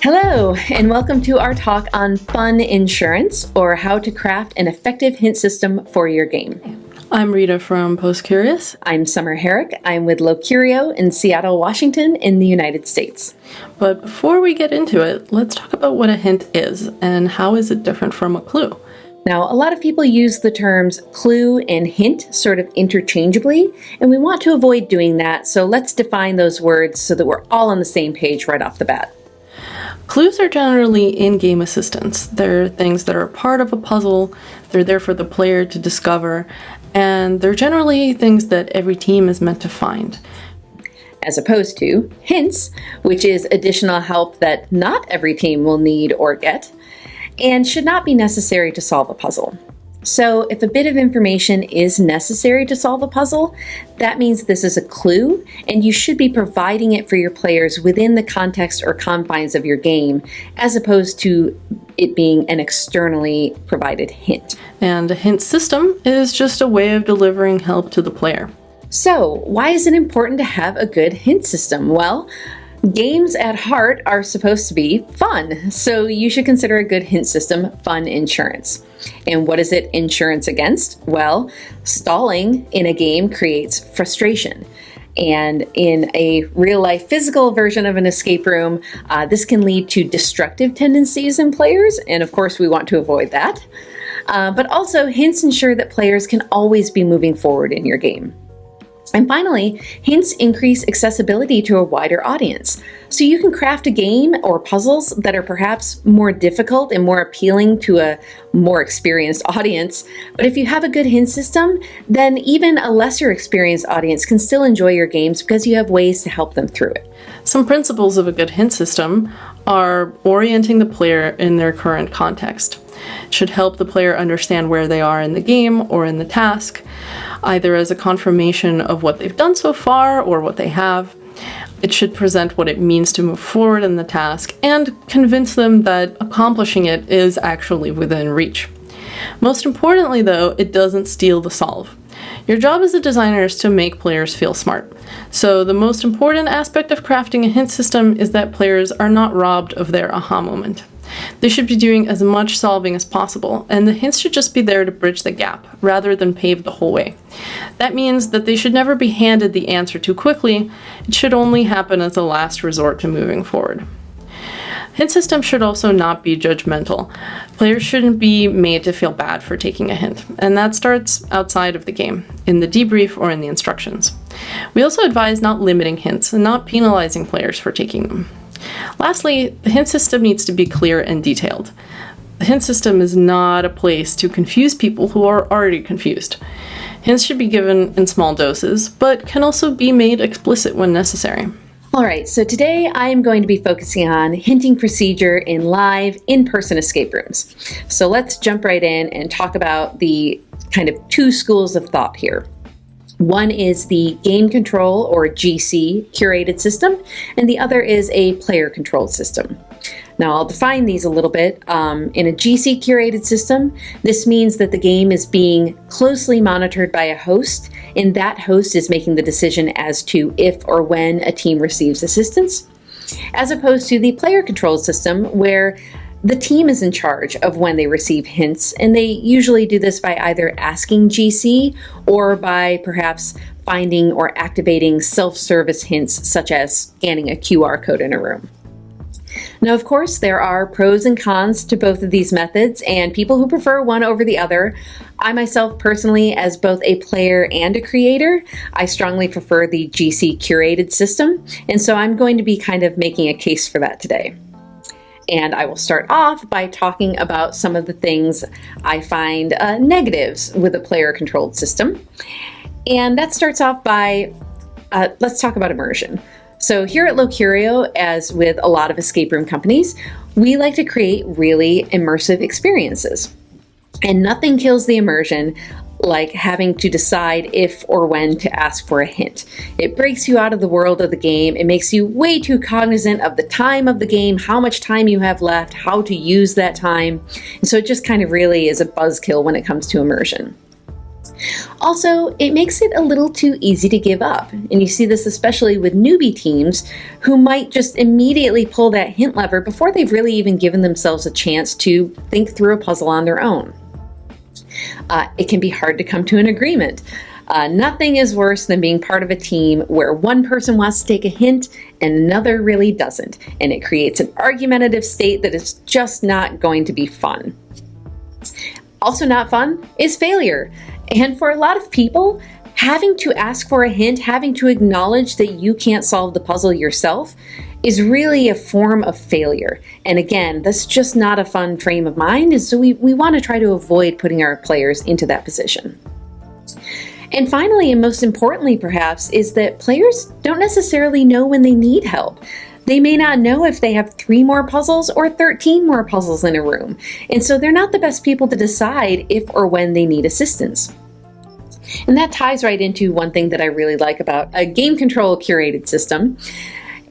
Hello, and welcome to our talk on fun insurance, or how to craft an effective hint system for your game. I'm Rita from PostCurious. I'm Summer Herrick. I'm with Locurio in Seattle, Washington, in the United States. But before we get into it, let's talk about what a hint is and how is it different from a clue. Now, a lot of people use the terms clue and hint sort of interchangeably, and we want to avoid doing that, so let's define those words so that we're all on the same page right off the bat. Clues are generally in-game assistants. They're things that are part of a puzzle, they're there for the player to discover, and they're generally things that every team is meant to find. As opposed to hints, which is additional help that not every team will need or get, and should not be necessary to solve a puzzle. So if a bit of information is necessary to solve a puzzle, that means this is a clue, and you should be providing it for your players within the context or confines of your game, as opposed to it being an externally provided hint. And a hint system is just a way of delivering help to the player. So why is it important to have a good hint system? Well, games at heart are supposed to be fun, so you should consider a good hint system fun insurance. And what is it insurance against? Well, stalling in a game creates frustration. And in a real-life physical version of an escape room, this can lead to destructive tendencies in players, and of course we want to avoid that. But also, hints ensure that players can always be moving forward in your game. And finally, hints increase accessibility to a wider audience. So you can craft a game or puzzles that are perhaps more difficult and more appealing to a more experienced audience. But if you have a good hint system, then even a lesser experienced audience can still enjoy your games because you have ways to help them through it. Some principles of a good hint system are orienting the player in their current context. It should help the player understand where they are in the game or in the task, either as a confirmation of what they've done so far or what they have. It should present what it means to move forward in the task and convince them that accomplishing it is actually within reach. Most importantly, though, it doesn't steal the solve. Your job as a designer is to make players feel smart. So the most important aspect of crafting a hint system is that players are not robbed of their aha moment. They should be doing as much solving as possible, and the hints should just be there to bridge the gap, rather than pave the whole way. That means that they should never be handed the answer too quickly. It should only happen as a last resort to moving forward. Hint systems should also not be judgmental. Players shouldn't be made to feel bad for taking a hint, and that starts outside of the game, in the debrief or in the instructions. We also advise not limiting hints and not penalizing players for taking them. Lastly, the hint system needs to be clear and detailed. The hint system is not a place to confuse people who are already confused. Hints should be given in small doses, but can also be made explicit when necessary. All right, so today I am going to be focusing on hinting procedure in live, in-person escape rooms. So let's jump right in and talk about the kind of two schools of thought here. One is the game control, or GC, curated system, and the other is a player controlled system. Now I'll define these a little bit. In a GC curated system, this means that the game is being closely monitored by a host, and that host is making the decision as to if or when a team receives assistance, as opposed to the player controlled system, where the team is in charge of when they receive hints, and they usually do this by either asking GC or by perhaps finding or activating self-service hints, such as scanning a QR code in a room. Now, of course, there are pros and cons to both of these methods, and people who prefer one over the other. I myself personally, as both a player and a creator, I strongly prefer the GC curated system, and so I'm going to be kind of making a case for that today. And I will start off by talking about some of the things I find negatives with a player-controlled system. And that starts off by, let's talk about immersion. So here at Locurio, as with a lot of escape room companies, we like to create really immersive experiences. And nothing kills the immersion like having to decide if or when to ask for a hint. It breaks you out of the world of the game. It makes you way too cognizant of the time of the game, how much time you have left, how to use that time. And so it just kind of really is a buzzkill when it comes to immersion. Also, it makes it a little too easy to give up, and you see this especially with newbie teams who might just immediately pull that hint lever before they've really even given themselves a chance to think through a puzzle on their own. It can be hard to come to an agreement. Nothing is worse than being part of a team where one person wants to take a hint and another really doesn't, and it creates an argumentative state that is just not going to be fun. Also not fun is failure. And for a lot of people, having to ask for a hint, having to acknowledge that you can't solve the puzzle yourself is really a form of failure. And again, that's just not a fun frame of mind, and so we want to try to avoid putting our players into that position. And finally, and most importantly perhaps, is that players don't necessarily know when they need help. They may not know if they have 3 more puzzles or 13 more puzzles in a room, and so they're not the best people to decide if or when they need assistance. And that ties right into one thing that I really like about a game control curated system,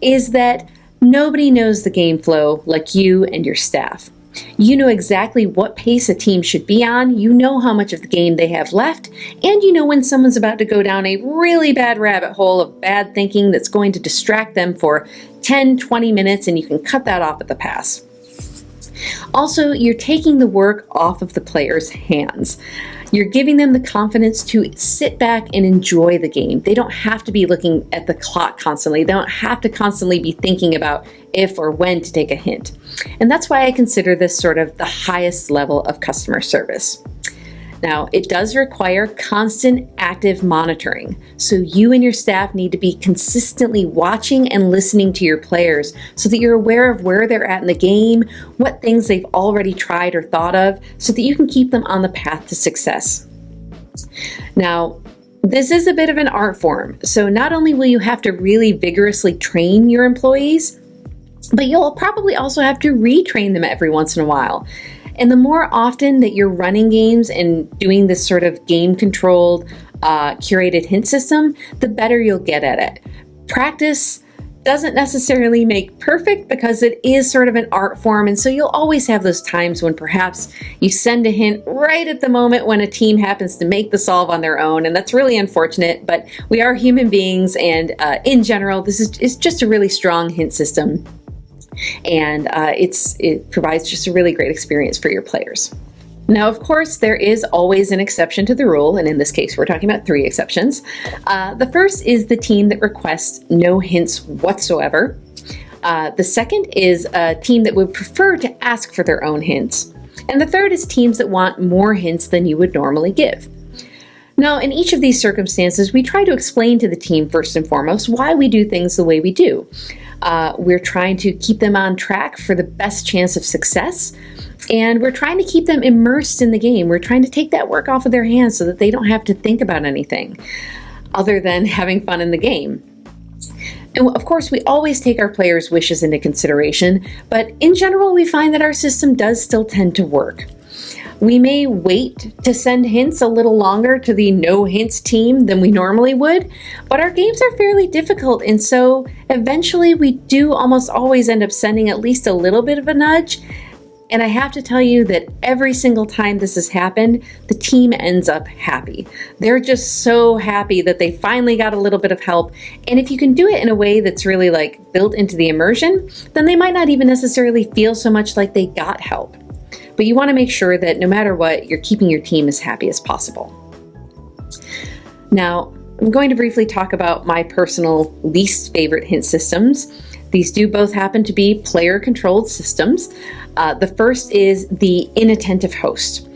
is that nobody knows the game flow like you and your staff. You know exactly what pace a team should be on, you know how much of the game they have left, and you know when someone's about to go down a really bad rabbit hole of bad thinking that's going to distract them for 10-20 minutes, and you can cut that off at the pass. Also, you're taking the work off of the players' hands. You're giving them the confidence to sit back and enjoy the game. They don't have to be looking at the clock constantly. They don't have to constantly be thinking about if or when to take a hint. And that's why I consider this sort of the highest level of customer service. Now, it does require constant active monitoring, so you and your staff need to be consistently watching and listening to your players so that you're aware of where they're at in the game, what things they've already tried or thought of, so that you can keep them on the path to success. Now, this is a bit of an art form, so not only will you have to really vigorously train your employees, but you'll probably also have to retrain them every once in a while. And the more often that you're running games and doing this sort of game-controlled, curated hint system, the better you'll get at it. Practice doesn't necessarily make perfect because it is sort of an art form, and so you'll always have those times when perhaps you send a hint right at the moment when a team happens to make the solve on their own, and that's really unfortunate, but we are human beings, and in general, this is just a really strong hint system. And it provides just a really great experience for your players. Now, of course, there is always an exception to the rule, and in this case, we're talking about 3 exceptions. The first is the team that requests no hints whatsoever. The second is a team that would prefer to ask for their own hints. And the third is teams that want more hints than you would normally give. Now, in each of these circumstances, we try to explain to the team first and foremost why we do things the way we do. We're trying to keep them on track for the best chance of success, and we're trying to keep them immersed in the game. We're trying to take that work off of their hands so that they don't have to think about anything other than having fun in the game. And of course, we always take our players' wishes into consideration, but in general, we find that our system does still tend to work. We may wait to send hints a little longer to the no hints team than we normally would, but our games are fairly difficult, and so eventually we do almost always end up sending at least a little bit of a nudge. And I have to tell you that every single time this has happened, the team ends up happy. They're just so happy that they finally got a little bit of help. And if you can do it in a way that's really like built into the immersion, then they might not even necessarily feel so much like they got help. But you want to make sure that no matter what, you're keeping your team as happy as possible. Now, I'm going to briefly talk about my personal least favorite hint systems. These do both happen to be player-controlled systems. The first is the inattentive host.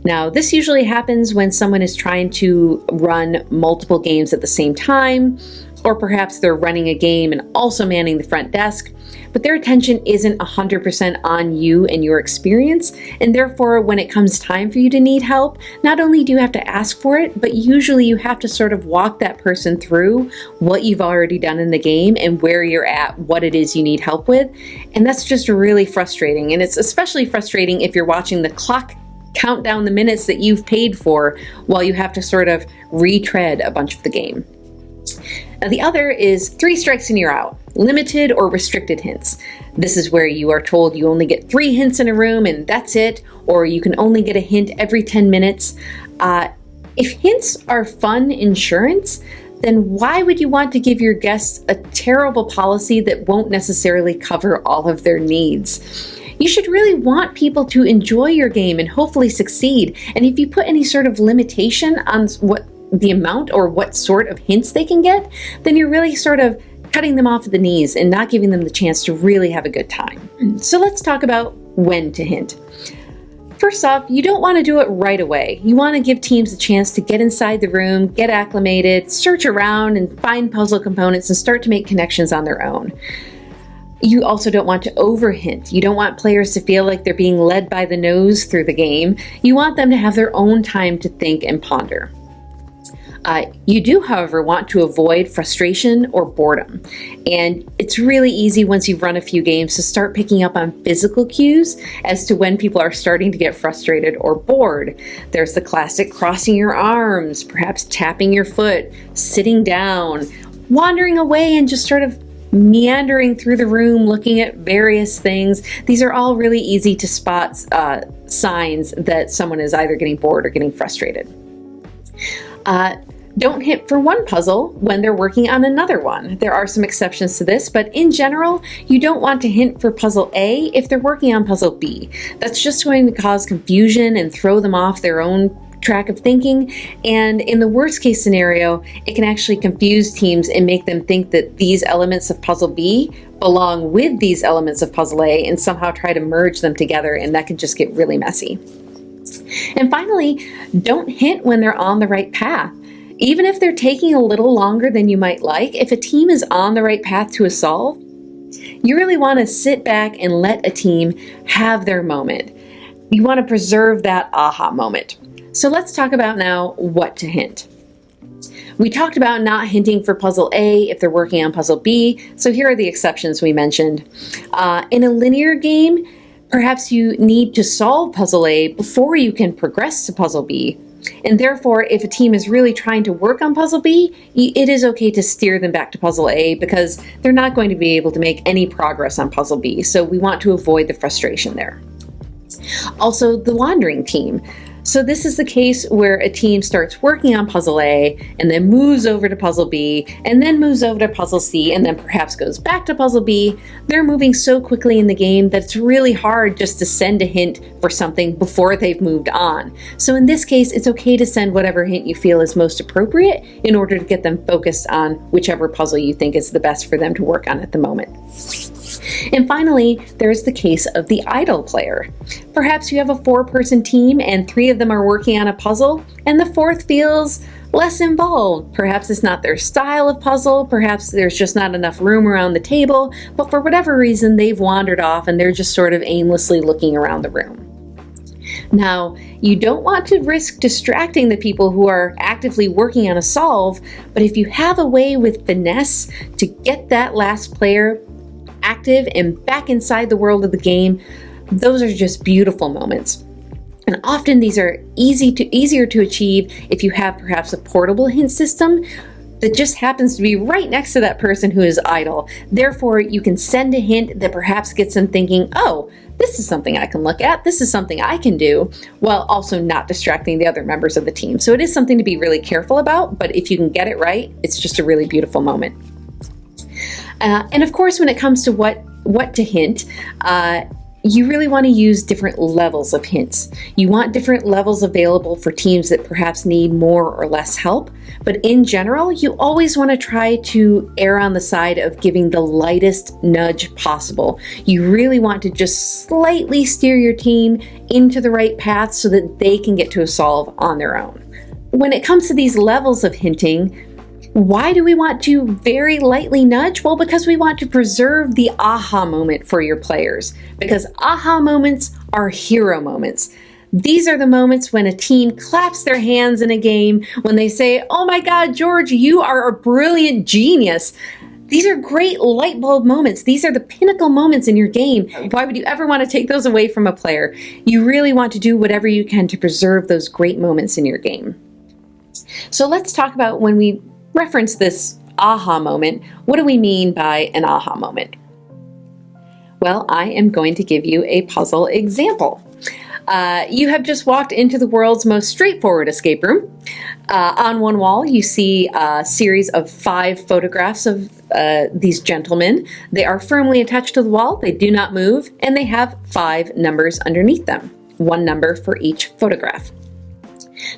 Now, this usually happens when someone is trying to run multiple games at the same time, or perhaps they're running a game and also manning the front desk, but their attention isn't 100% on you and your experience, and therefore when it comes time for you to need help, not only do you have to ask for it, but usually you have to sort of walk that person through what you've already done in the game and where you're at, what it is you need help with, and that's just really frustrating. And it's especially frustrating if you're watching the clock count down the minutes that you've paid for while you have to sort of retread a bunch of the game. Now, the other is 3 strikes and you're out, limited or restricted hints. This is where you are told you only get 3 hints in a room and that's it, or you can only get a hint every 10 minutes. If hints are fun insurance, then why would you want to give your guests a terrible policy that won't necessarily cover all of their needs? You should really want people to enjoy your game and hopefully succeed. And if you put any sort of limitation on what the amount or what sort of hints they can get, then you're really sort of cutting them off at the knees and not giving them the chance to really have a good time. So let's talk about when to hint. First off, you don't want to do it right away. You want to give teams a chance to get inside the room, get acclimated, search around and find puzzle components and start to make connections on their own. You also don't want to overhint. You don't want players to feel like they're being led by the nose through the game. You want them to have their own time to think and ponder. You do, however, want to avoid frustration or boredom. And it's really easy once you've run a few games to start picking up on physical cues as to when people are starting to get frustrated or bored. There's the classic crossing your arms, perhaps tapping your foot, sitting down, wandering away and just sort of meandering through the room, looking at various things. These are all really easy to spot signs that someone is either getting bored or getting frustrated. Don't hint for one puzzle when they're working on another one. There are some exceptions to this, but in general, you don't want to hint for puzzle A if they're working on puzzle B. That's just going to cause confusion and throw them off their own track of thinking, and in the worst case scenario, it can actually confuse teams and make them think that these elements of puzzle B belong with these elements of puzzle A and somehow try to merge them together, and that can just get really messy. And finally, don't hint when they're on the right path. Even if they're taking a little longer than you might like, if a team is on the right path to a solve, you really want to sit back and let a team have their moment. You want to preserve that aha moment. So let's talk about now what to hint. We talked about not hinting for puzzle A if they're working on puzzle B, so here are the exceptions we mentioned. In a linear game, perhaps you need to solve puzzle A before you can progress to puzzle B. And therefore, if a team is really trying to work on puzzle B, it is okay to steer them back to puzzle A because they're not going to be able to make any progress on puzzle B. So we want to avoid the frustration there. Also, the wandering team. So this is the case where a team starts working on puzzle A and then moves over to puzzle B and then moves over to puzzle C and then perhaps goes back to puzzle B. They're moving so quickly in the game that it's really hard just to send a hint for something before they've moved on. So in this case, it's okay to send whatever hint you feel is most appropriate in order to get them focused on whichever puzzle you think is the best for them to work on at the moment. And finally, there's the case of the idle player. Perhaps you have a 4-person team and 3 of them are working on a puzzle, and the 4th feels less involved. Perhaps it's not their style of puzzle, perhaps there's just not enough room around the table, but for whatever reason, they've wandered off and they're just sort of aimlessly looking around the room. Now, you don't want to risk distracting the people who are actively working on a solve, but if you have a way with finesse to get that last player active and back inside the world of the game, those are just beautiful moments. And often these are easier to achieve if you have perhaps a portable hint system that just happens to be right next to that person who is idle. Therefore, you can send a hint that perhaps gets them thinking, oh, this is something I can look at, this is something I can do, while also not distracting the other members of the team. So it is something to be really careful about, but if you can get it right, it's just a really beautiful moment. And of course, when it comes to what to hint, you really want to use different levels of hints. You want different levels available for teams that perhaps need more or less help. But in general, you always want to try to err on the side of giving the lightest nudge possible. You really want to just slightly steer your team into the right path so that they can get to a solve on their own. When it comes to these levels of hinting, why do we want to very lightly nudge? Well, because we want to preserve the aha moment for your players. Because aha moments are hero moments. These are the moments when a team claps their hands in a game, when they say, oh my God, George, you are a brilliant genius. These are great light bulb moments. These are the pinnacle moments in your game. Why would you ever want to take those away from a player? You really want to do whatever you can to preserve those great moments in your game. So let's talk about when we reference this aha moment. What do we mean by an aha moment? Well, I am going to give you a puzzle example. You have just walked into the world's most straightforward escape room. On one wall, you see a series of 5 photographs of these gentlemen. They are firmly attached to the wall, they do not move, and they have 5 numbers underneath them, 1 number for each photograph.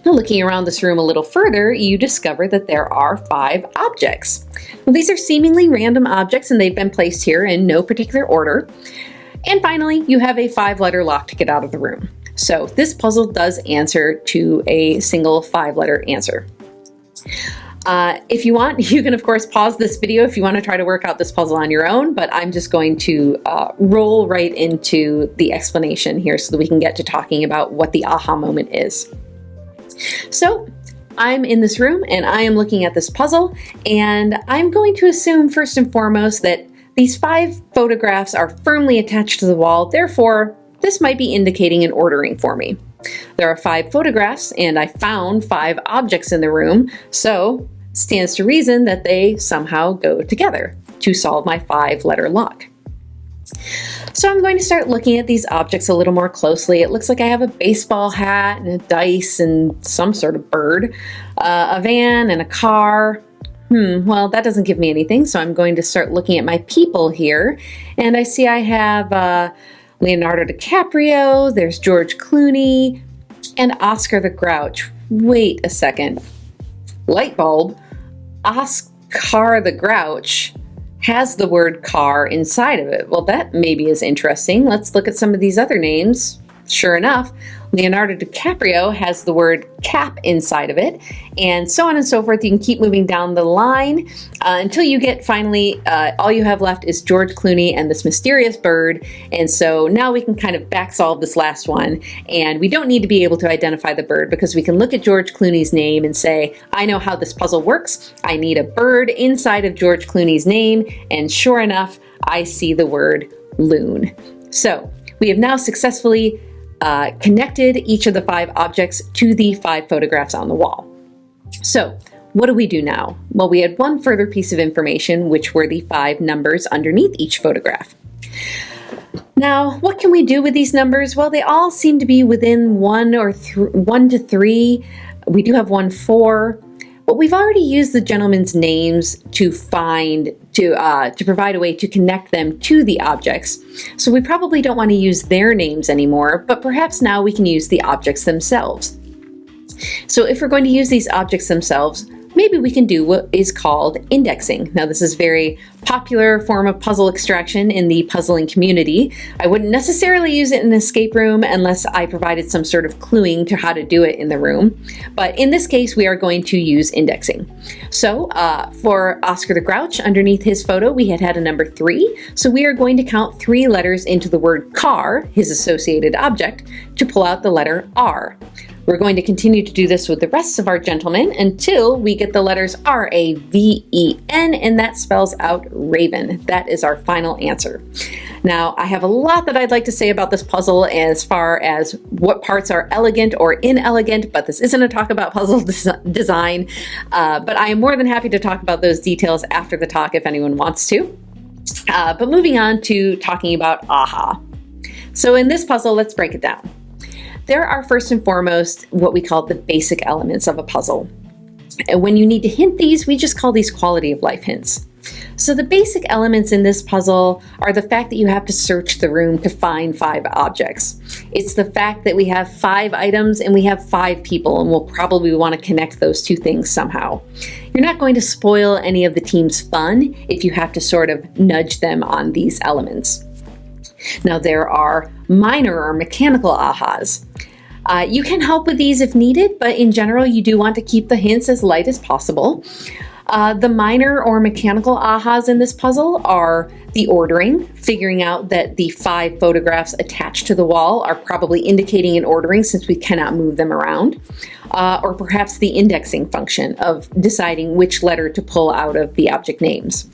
Now, looking around this room a little further, you discover that there are 5 objects. Well, these are seemingly random objects, and they've been placed here in no particular order. And finally, you have a 5-letter lock to get out of the room. So this puzzle does answer to a single 5-letter answer. If you want, you can of course pause this video if you want to try to work out this puzzle on your own, but I'm just going to roll right into the explanation here so that we can get to talking about what the aha moment is. So I'm in this room and I am looking at this puzzle, and I'm going to assume first and foremost that these 5 photographs are firmly attached to the wall, therefore this might be indicating an ordering for me. There are 5 photographs and I found 5 objects in the room, so it stands to reason that they somehow go together to solve my 5-letter lock. So I'm going to start looking at these objects a little more closely. It looks like I have a baseball hat and a dice and some sort of bird, a van and a car. Well, that doesn't give me anything, so I'm going to start looking at my people here. And I see I have Leonardo DiCaprio, there's George Clooney, and Oscar the Grouch. Wait a second. Light bulb. Oscar the Grouch has the word car inside of it. Well, that maybe is interesting. Let's look at some of these other names. Sure enough, Leonardo DiCaprio has the word cap inside of it, and so on and so forth. You can keep moving down the line until you get finally, all you have left is George Clooney and this mysterious bird. And so now we can kind of back solve this last one, and we don't need to be able to identify the bird because we can look at George Clooney's name and say, I know how this puzzle works. I need a bird inside of George Clooney's name, and sure enough, I see the word loon. So we have now successfully connected each of the 5 objects to the 5 photographs on the wall. So what do we do now? Well, we had one further piece of information, which were the 5 numbers underneath each photograph. Now, what can we do with these numbers? Well, they all seem to be within 1 to 3. We do have 1, 4. But we've already used the gentlemen's names to provide a way to connect them to the objects. So we probably don't want to use their names anymore, but perhaps now we can use the objects themselves. So if we're going to use these objects themselves, maybe we can do what is called indexing. Now, this is a very popular form of puzzle extraction in the puzzling community. I wouldn't necessarily use it in an escape room unless I provided some sort of cluing to how to do it in the room. But in this case, we are going to use indexing. So for Oscar the Grouch, underneath his photo, we had a number 3. So we are going to count 3 letters into the word car, his associated object, to pull out the letter R. We're going to continue to do this with the rest of our gentlemen until we get the letters R-A-V-E-N, and that spells out raven. That is our final answer. Now, I have a lot that I'd like to say about this puzzle as far as what parts are elegant or inelegant, but this isn't a talk about puzzle design. But I am more than happy to talk about those details after the talk if anyone wants to. But moving on to talking about aha. So in this puzzle, let's break it down. There are first and foremost what we call the basic elements of a puzzle. And when you need to hint these, we just call these quality of life hints. So the basic elements in this puzzle are the fact that you have to search the room to find 5 objects. It's the fact that we have 5 items and we have 5 people, and we'll probably want to connect those 2 things somehow. You're not going to spoil any of the team's fun if you have to sort of nudge them on these elements. Now, there are minor or mechanical ahas. You can help with these if needed, but in general, you do want to keep the hints as light as possible. The minor or mechanical ahas in this puzzle are the ordering, figuring out that the 5 photographs attached to the wall are probably indicating an ordering since we cannot move them around, or perhaps the indexing function of deciding which letter to pull out of the object names.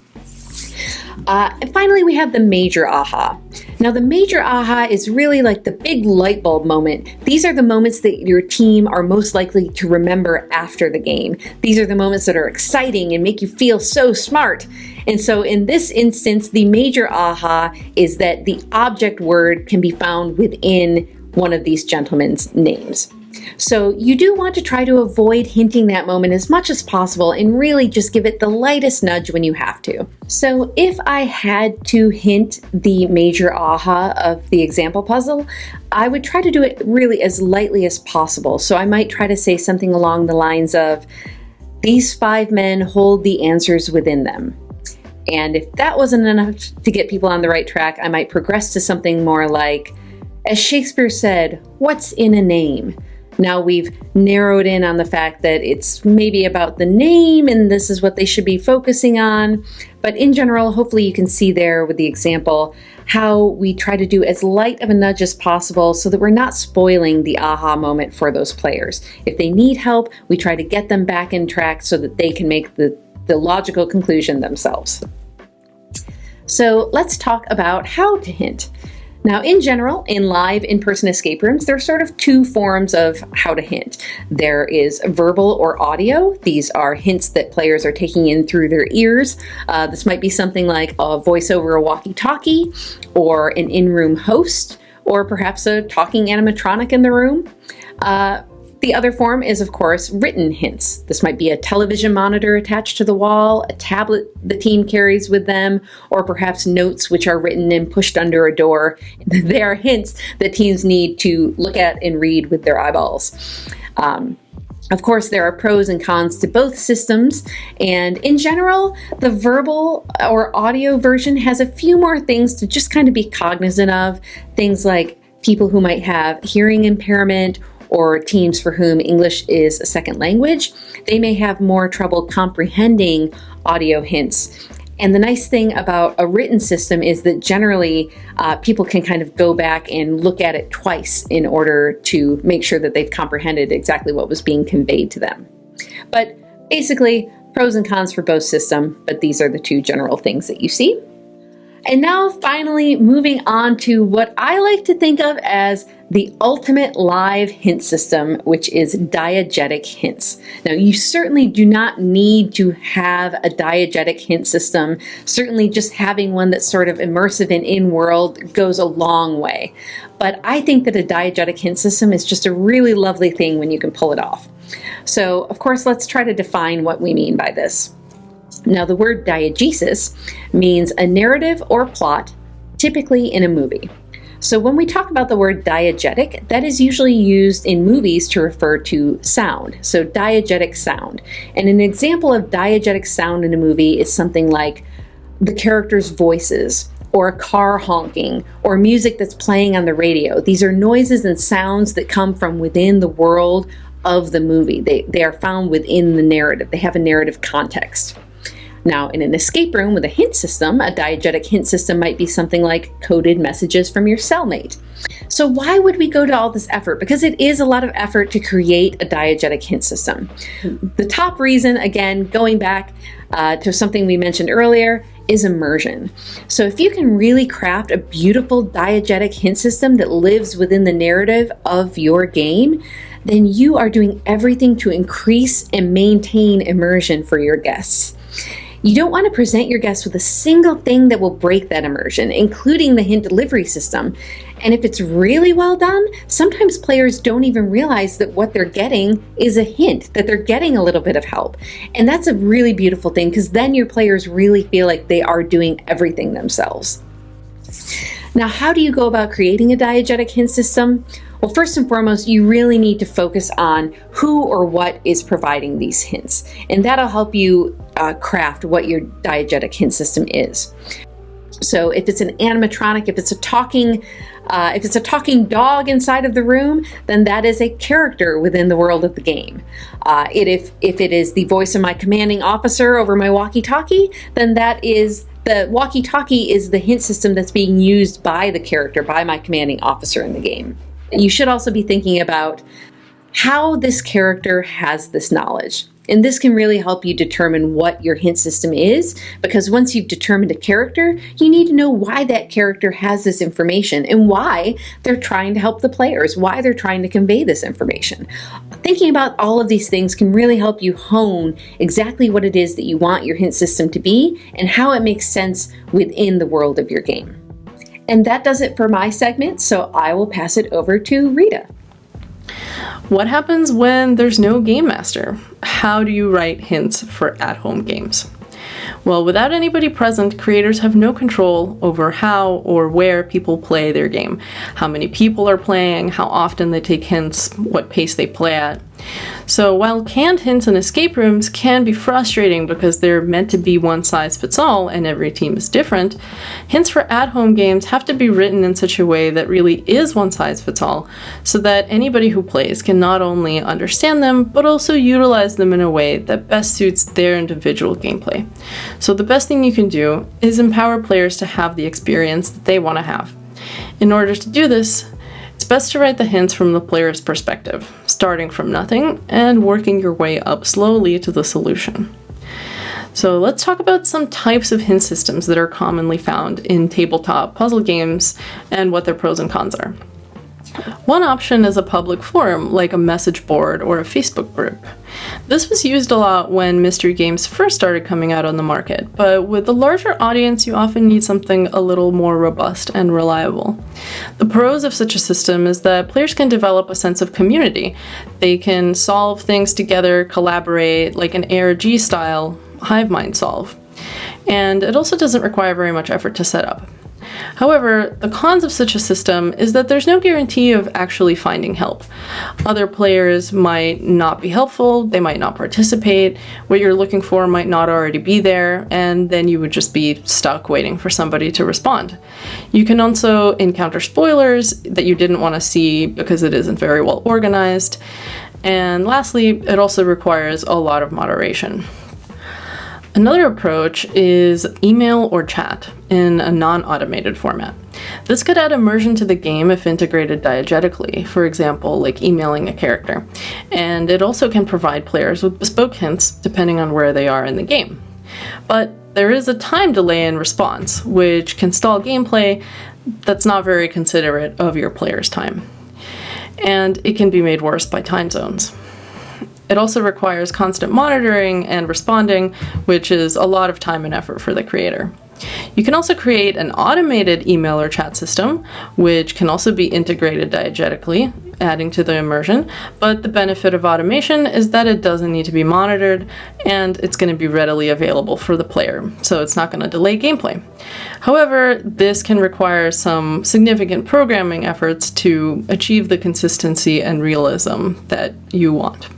And finally, we have the major aha. Now, the major aha is really like the big light bulb moment. These are the moments that your team are most likely to remember after the game. These are the moments that are exciting and make you feel so smart. And so in this instance, the major aha is that the object word can be found within one of these gentlemen's names. So you do want to try to avoid hinting that moment as much as possible and really just give it the lightest nudge when you have to. So if I had to hint the major aha of the example puzzle, I would try to do it really as lightly as possible. So I might try to say something along the lines of, "These 5 men hold the answers within them." And if that wasn't enough to get people on the right track, I might progress to something more like, "As Shakespeare said, what's in a name?" Now we've narrowed in on the fact that it's maybe about the name and this is what they should be focusing on. But in general, hopefully you can see there with the example how we try to do as light of a nudge as possible so that we're not spoiling the aha moment for those players. If they need help, we try to get them back in track so that they can make the logical conclusion themselves. So let's talk about how to hint. Now, in general, in live in-person escape rooms, there are sort of 2 forms of how to hint. There is verbal or audio. These are hints that players are taking in through their ears. This might be something like a voice over a walkie-talkie, or an in-room host, or perhaps a talking animatronic in the room. The other form is, of course, written hints. This might be a television monitor attached to the wall, a tablet the team carries with them, or perhaps notes which are written and pushed under a door. They are hints that teams need to look at and read with their eyeballs. Of course, there are pros and cons to both systems, and in general, the verbal or audio version has a few more things to just kind of be cognizant of. Things like people who might have hearing impairment, or teams for whom English is a second language. They may have more trouble comprehending audio hints. And the nice thing about a written system is that generally people can kind of go back and look at it twice in order to make sure that they've comprehended exactly what was being conveyed to them. But basically, pros and cons for both systems, but these are the 2 general things that you see. And now finally moving on to what I like to think of as the ultimate live hint system, which is diegetic hints. Now, you certainly do not need to have a diegetic hint system. Certainly just having one that's sort of immersive and in-world goes a long way. But I think that a diegetic hint system is just a really lovely thing when you can pull it off. So, of course, let's try to define what we mean by this. Now, the word diegesis means a narrative or plot, typically in a movie. So when we talk about the word diegetic, that is usually used in movies to refer to sound, so diegetic sound. And an example of diegetic sound in a movie is something like the characters' voices, or a car honking, or music that's playing on the radio. These are noises and sounds that come from within the world of the movie. They are found within the narrative. They have a narrative context. Now, in an escape room with a hint system, a diegetic hint system might be something like coded messages from your cellmate. So why would we go to all this effort? Because it is a lot of effort to create a diegetic hint system. The top reason, again, going back to something we mentioned earlier, is immersion. So if you can really craft a beautiful diegetic hint system that lives within the narrative of your game, then you are doing everything to increase and maintain immersion for your guests. You don't want to present your guests with a single thing that will break that immersion, including the hint delivery system. And if it's really well done, sometimes players don't even realize that what they're getting is a hint, that they're getting a little bit of help. And that's a really beautiful thing, because then your players really feel like they are doing everything themselves. Now, how do you go about creating a diegetic hint system? Well, first and foremost, you really need to focus on who or what is providing these hints. And that'll help you craft what your diegetic hint system is. So if it's an animatronic, if it's a talking dog inside of the room, then that is a character within the world of the game. If it is the voice of my commanding officer over my walkie-talkie, then the walkie-talkie is the hint system that's being used by the character, by my commanding officer in the game. You should also be thinking about how this character has this knowledge. And this can really help you determine what your hint system is, because once you've determined a character, you need to know why that character has this information and why they're trying to help the players, why they're trying to convey this information. Thinking about all of these things can really help you hone exactly what it is that you want your hint system to be and how it makes sense within the world of your game. And that does it for my segment, so I will pass it over to Rita. What happens when there's no game master? How do you write hints for at-home games? Well, without anybody present, creators have no control over how or where people play their game, how many people are playing, how often they take hints, what pace they play at. So while canned hints in escape rooms can be frustrating because they're meant to be one size fits all and every team is different, hints for at-home games have to be written in such a way that really is one size fits all, so that anybody who plays can not only understand them, but also utilize them in a way that best suits their individual gameplay. So the best thing you can do is empower players to have the experience that they want to have. In order to do this, it's best to write the hints from the player's perspective, starting from nothing and working your way up slowly to the solution. So let's talk about some types of hint systems that are commonly found in tabletop puzzle games and what their pros and cons are. One option is a public forum, like a message board or a Facebook group. This was used a lot when mystery games first started coming out on the market, but with a larger audience, you often need something a little more robust and reliable. The pros of such a system is that players can develop a sense of community. They can solve things together, collaborate, like an ARG style hive mind solve. And it also doesn't require very much effort to set up. However, the cons of such a system is that there's no guarantee of actually finding help. Other players might not be helpful, they might not participate, what you're looking for might not already be there, and then you would just be stuck waiting for somebody to respond. You can also encounter spoilers that you didn't want to see because it isn't very well organized. And lastly, it also requires a lot of moderation. Another approach is email or chat in a non-automated format. This could add immersion to the game if integrated diegetically, for example, like emailing a character. And it also can provide players with bespoke hints depending on where they are in the game. But there is a time delay in response, which can stall gameplay that's not very considerate of your player's time. And it can be made worse by time zones. It also requires constant monitoring and responding, which is a lot of time and effort for the creator. You can also create an automated email or chat system, which can also be integrated diegetically, adding to the immersion, but the benefit of automation is that it doesn't need to be monitored, and it's going to be readily available for the player, so it's not going to delay gameplay. However, this can require some significant programming efforts to achieve the consistency and realism that you want.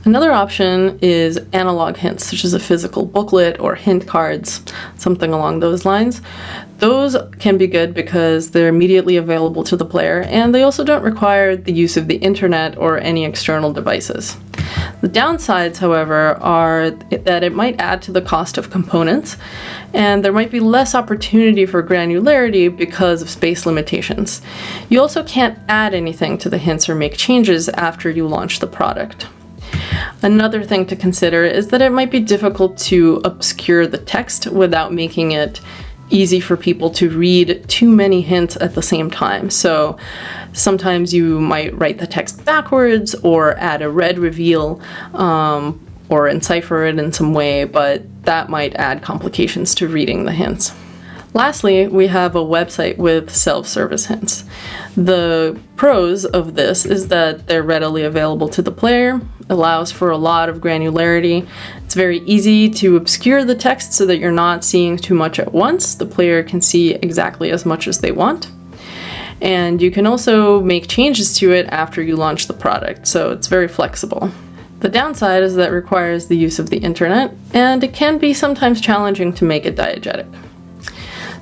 Another option is analog hints, such as a physical booklet or hint cards, something along those lines. Those can be good because they're immediately available to the player, and they also don't require the use of the internet or any external devices. The downsides, however, are that it might add to the cost of components, and there might be less opportunity for granularity because of space limitations. You also can't add anything to the hints or make changes after you launch the product. Another thing to consider is that it might be difficult to obscure the text without making it easy for people to read too many hints at the same time. So sometimes you might write the text backwards or add a red reveal or encipher it in some way, but that might add complications to reading the hints. Lastly, we have a website with self-service hints. The pros of this is that they're readily available to the player, allows for a lot of granularity. It's very easy to obscure the text so that you're not seeing too much at once. The player can see exactly as much as they want. And you can also make changes to it after you launch the product, so it's very flexible. The downside is that it requires the use of the internet, and it can be sometimes challenging to make it diegetic.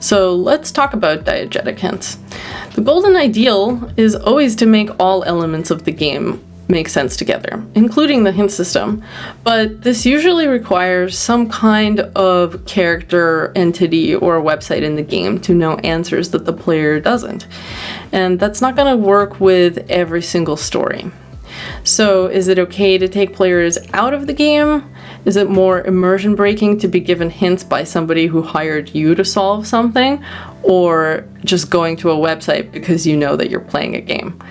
So let's talk about diegetic hints. The golden ideal is always to make all elements of the game make sense together, including the hint system, but this usually requires some kind of character, entity, or website in the game to know answers that the player doesn't. And that's not going to work with every single story. So is it okay to take players out of the game? Is it more immersion breaking to be given hints by somebody who hired you to solve something? Or just going to a website because you know that you're playing a game?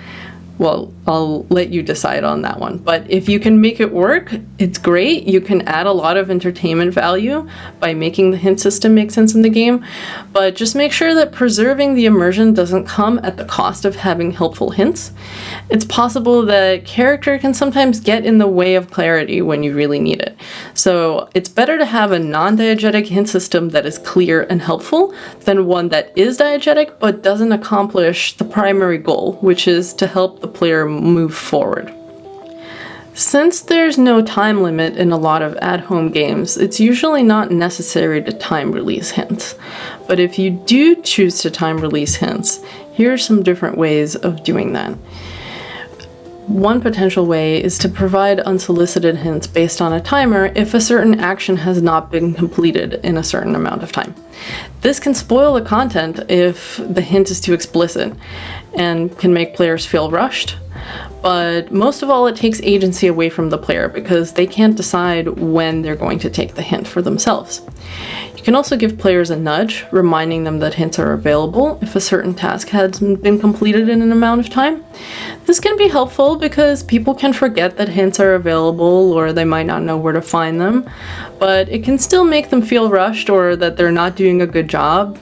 well, I'll let you decide on that one. But if you can make it work, it's great. You can add a lot of entertainment value by making the hint system make sense in the game. But just make sure that preserving the immersion doesn't come at the cost of having helpful hints. It's possible that character can sometimes get in the way of clarity when you really need it. So it's better to have a non-diegetic hint system that is clear and helpful than one that is diegetic but doesn't accomplish the primary goal, which is to help the player move forward. Since there's no time limit in a lot of at-home games, it's usually not necessary to time release hints. But if you do choose to time release hints, here are some different ways of doing that. One potential way is to provide unsolicited hints based on a timer if a certain action has not been completed in a certain amount of time. This can spoil the content if the hint is too explicit and can make players feel rushed, but most of all it takes agency away from the player because they can't decide when they're going to take the hint for themselves. You can also give players a nudge, reminding them that hints are available if a certain task has been completed in an amount of time. This can be helpful because people can forget that hints are available or they might not know where to find them, but it can still make them feel rushed or that they're not doing a good job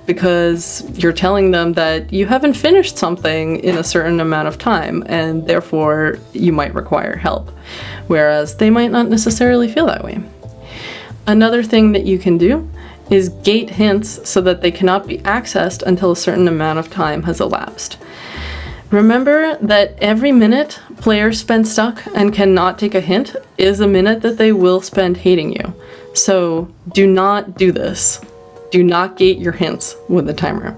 because you're telling them that you haven't finished something in a certain amount of time and therefore you might require help, whereas they might not necessarily feel that way. Another thing that you can do is gate hints so that they cannot be accessed until a certain amount of time has elapsed. Remember that every minute players spend stuck and cannot take a hint is a minute that they will spend hating you. So do not do this. Do not gate your hints with a timer.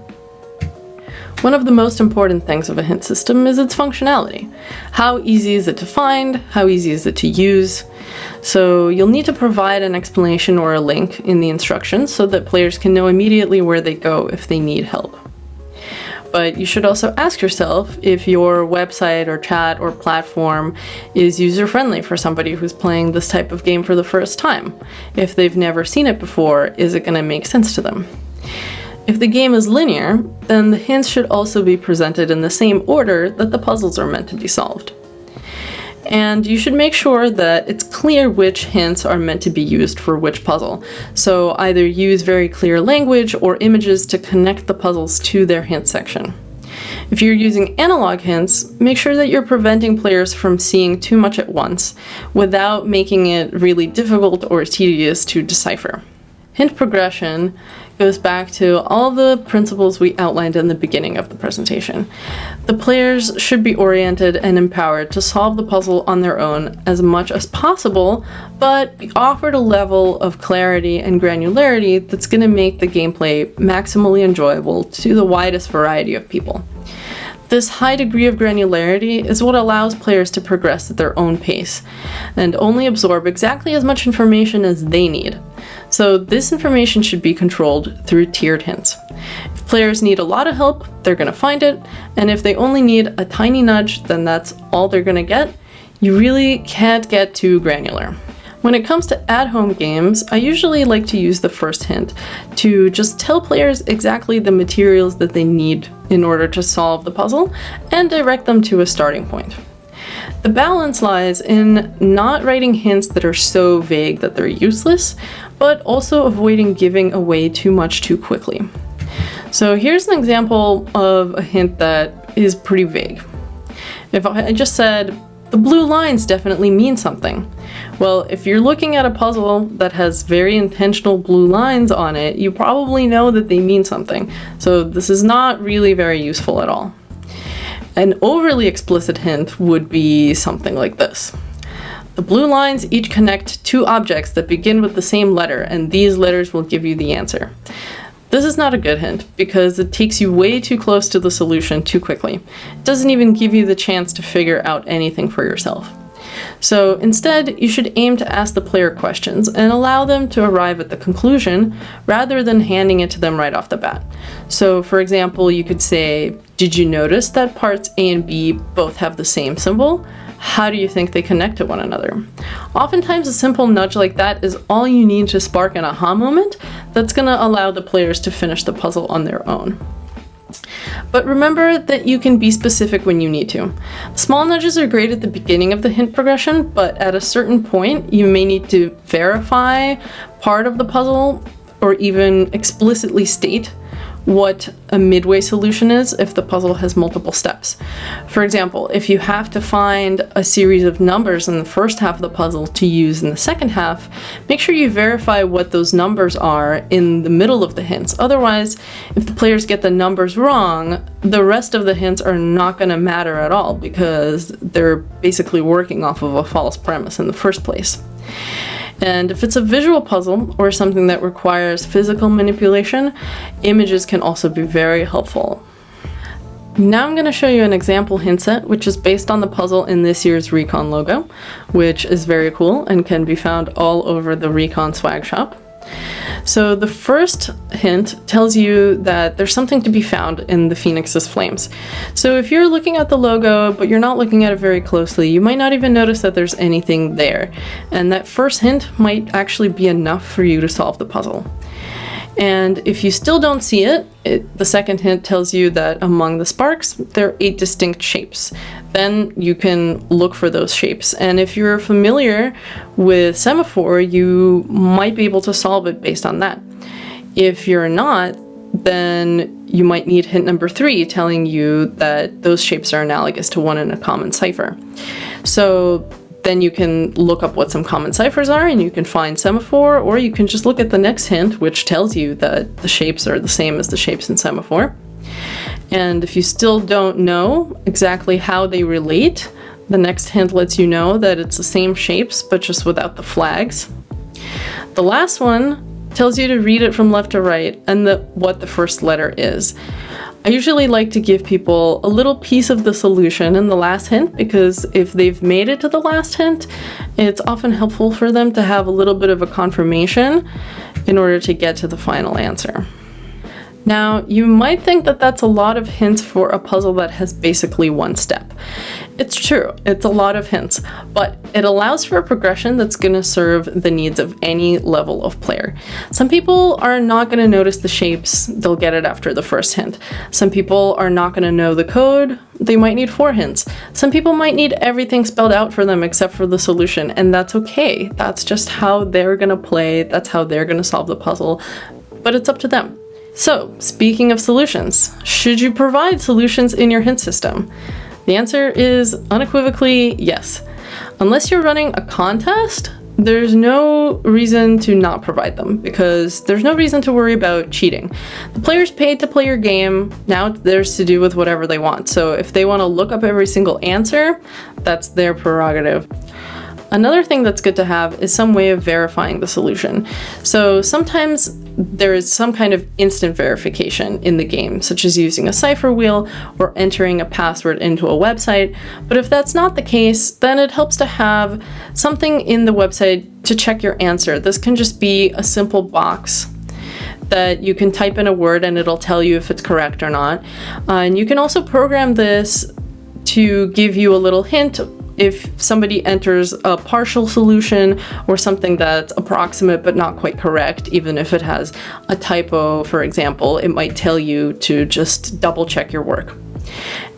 One of the most important things of a hint system is its functionality. How easy is it to find? How easy is it to use? So you'll need to provide an explanation or a link in the instructions so that players can know immediately where they go if they need help. But you should also ask yourself if your website or chat or platform is user-friendly for somebody who's playing this type of game for the first time. If they've never seen it before, is it going to make sense to them? If the game is linear, then the hints should also be presented in the same order that the puzzles are meant to be solved. And you should make sure that it's clear which hints are meant to be used for which puzzle. So either use very clear language or images to connect the puzzles to their hint section. If you're using analog hints, make sure that you're preventing players from seeing too much at once without making it really difficult or tedious to decipher. Hint progression goes back to all the principles we outlined in the beginning of the presentation. The players should be oriented and empowered to solve the puzzle on their own as much as possible, but be offered a level of clarity and granularity that's going to make the gameplay maximally enjoyable to the widest variety of people. This high degree of granularity is what allows players to progress at their own pace and only absorb exactly as much information as they need. So this information should be controlled through tiered hints. If players need a lot of help, they're going to find it, and if they only need a tiny nudge, then that's all they're going to get. You really can't get too granular. When it comes to at-home games, I usually like to use the first hint to just tell players exactly the materials that they need in order to solve the puzzle and direct them to a starting point. The balance lies in not writing hints that are so vague that they're useless, but also avoiding giving away too much too quickly. So here's an example of a hint that is pretty vague. If I just said, the blue lines definitely mean something. Well, if you're looking at a puzzle that has very intentional blue lines on it, you probably know that they mean something. So this is not really very useful at all. An overly explicit hint would be something like this. The blue lines each connect two objects that begin with the same letter, and these letters will give you the answer. This is not a good hint because it takes you way too close to the solution too quickly. It doesn't even give you the chance to figure out anything for yourself. So instead, you should aim to ask the player questions and allow them to arrive at the conclusion rather than handing it to them right off the bat. So for example, you could say, did you notice that parts A and B both have the same symbol? How do you think they connect to one another? Oftentimes a simple nudge like that is all you need to spark an aha moment that's going to allow the players to finish the puzzle on their own. But remember that you can be specific when you need to. Small nudges are great at the beginning of the hint progression, but at a certain point, you may need to verify part of the puzzle or even explicitly state what a midway solution is if the puzzle has multiple steps. For example, if you have to find a series of numbers in the first half of the puzzle to use in the second half, make sure you verify what those numbers are in the middle of the hints. Otherwise, if the players get the numbers wrong, the rest of the hints are not going to matter at all because they're basically working off of a false premise in the first place. And if it's a visual puzzle or something that requires physical manipulation, images can also be very helpful. Now I'm going to show you an example hint set, which is based on the puzzle in this year's Recon logo, which is very cool and can be found all over the Recon swag shop. So the first hint tells you that there's something to be found in the Phoenix's flames. So if you're looking at the logo, but you're not looking at it very closely, you might not even notice that there's anything there. And that first hint might actually be enough for you to solve the puzzle. And if you still don't see it, the second hint tells you that among the sparks, there are 8 distinct shapes. Then you can look for those shapes. And if you're familiar with semaphore, you might be able to solve it based on that. If you're not, then you might need hint number 3 telling you that those shapes are analogous to one in a common cipher. So then you can look up what some common ciphers are and you can find semaphore, or you can just look at the next hint, which tells you that the shapes are the same as the shapes in semaphore. And if you still don't know exactly how they relate, the next hint lets you know that it's the same shapes, but just without the flags. The last one tells you to read it from left to right and what the first letter is. I usually like to give people a little piece of the solution in the last hint because if they've made it to the last hint, it's often helpful for them to have a little bit of a confirmation in order to get to the final answer. Now, you might think that that's a lot of hints for a puzzle that has basically one step. It's true, it's a lot of hints, but it allows for a progression that's going to serve the needs of any level of player. Some people are not going to notice the shapes, they'll get it after the first hint. Some people are not going to know the code, they might need 4 hints. Some people might need everything spelled out for them except for the solution, and that's okay. That's just how they're going to play, that's how they're going to solve the puzzle, but it's up to them. So, speaking of solutions, should you provide solutions in your hint system? The answer is unequivocally yes. Unless you're running a contest, there's no reason to not provide them because there's no reason to worry about cheating. The players paid to play your game, now it's theirs to do with whatever they want. So if they want to look up every single answer, that's their prerogative. Another thing that's good to have is some way of verifying the solution. So sometimes there is some kind of instant verification in the game, such as using a cipher wheel or entering a password into a website. But if that's not the case, then it helps to have something in the website to check your answer. This can just be a simple box that you can type in a word and it'll tell you if it's correct or not. And you can also program this to give you a little hint if somebody enters a partial solution or something that's approximate but not quite correct. Even if it has a typo, for example, it might tell you to just double check your work.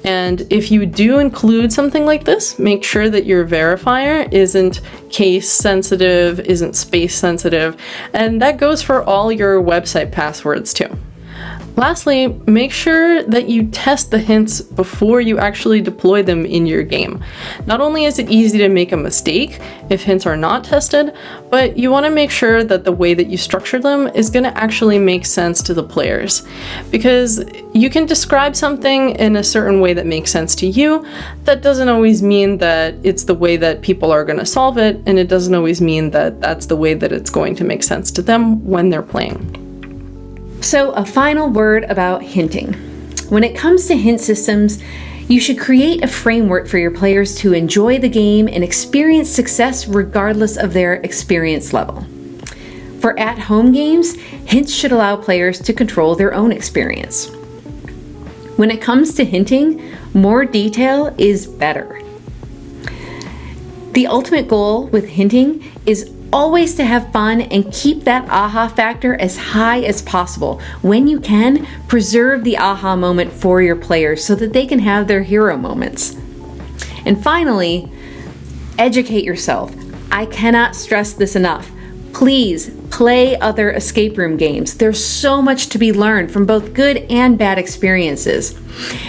And if you do include something like this, make sure that your verifier isn't case sensitive, isn't space sensitive, and that goes for all your website passwords too. Lastly, make sure that you test the hints before you actually deploy them in your game. Not only is it easy to make a mistake if hints are not tested, but you want to make sure that the way that you structure them is going to actually make sense to the players. Because you can describe something in a certain way that makes sense to you, that doesn't always mean that it's the way that people are going to solve it, and it doesn't always mean that that's the way that it's going to make sense to them when they're playing. So, a final word about hinting. When it comes to hint systems, you should create a framework for your players to enjoy the game and experience success regardless of their experience level. For at-home games, hints should allow players to control their own experience. When it comes to hinting, more detail is better. The ultimate goal with hinting is always to have fun and keep that aha factor as high as possible. When you can, preserve the aha moment for your players so that they can have their hero moments. And finally, educate yourself. I cannot stress this enough. Please play other escape room games. There's so much to be learned from both good and bad experiences.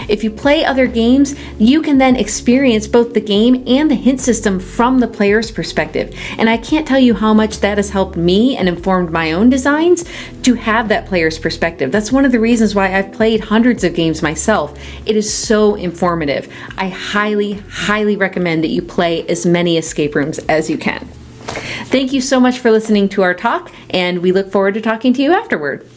If you play other games, you can then experience both the game and the hint system from the player's perspective. And I can't tell you how much that has helped me and informed my own designs to have that player's perspective. That's one of the reasons why I've played hundreds of games myself. It is so informative. I highly, highly recommend that you play as many escape rooms as you can. Thank you so much for listening to our talk, and we look forward to talking to you afterward.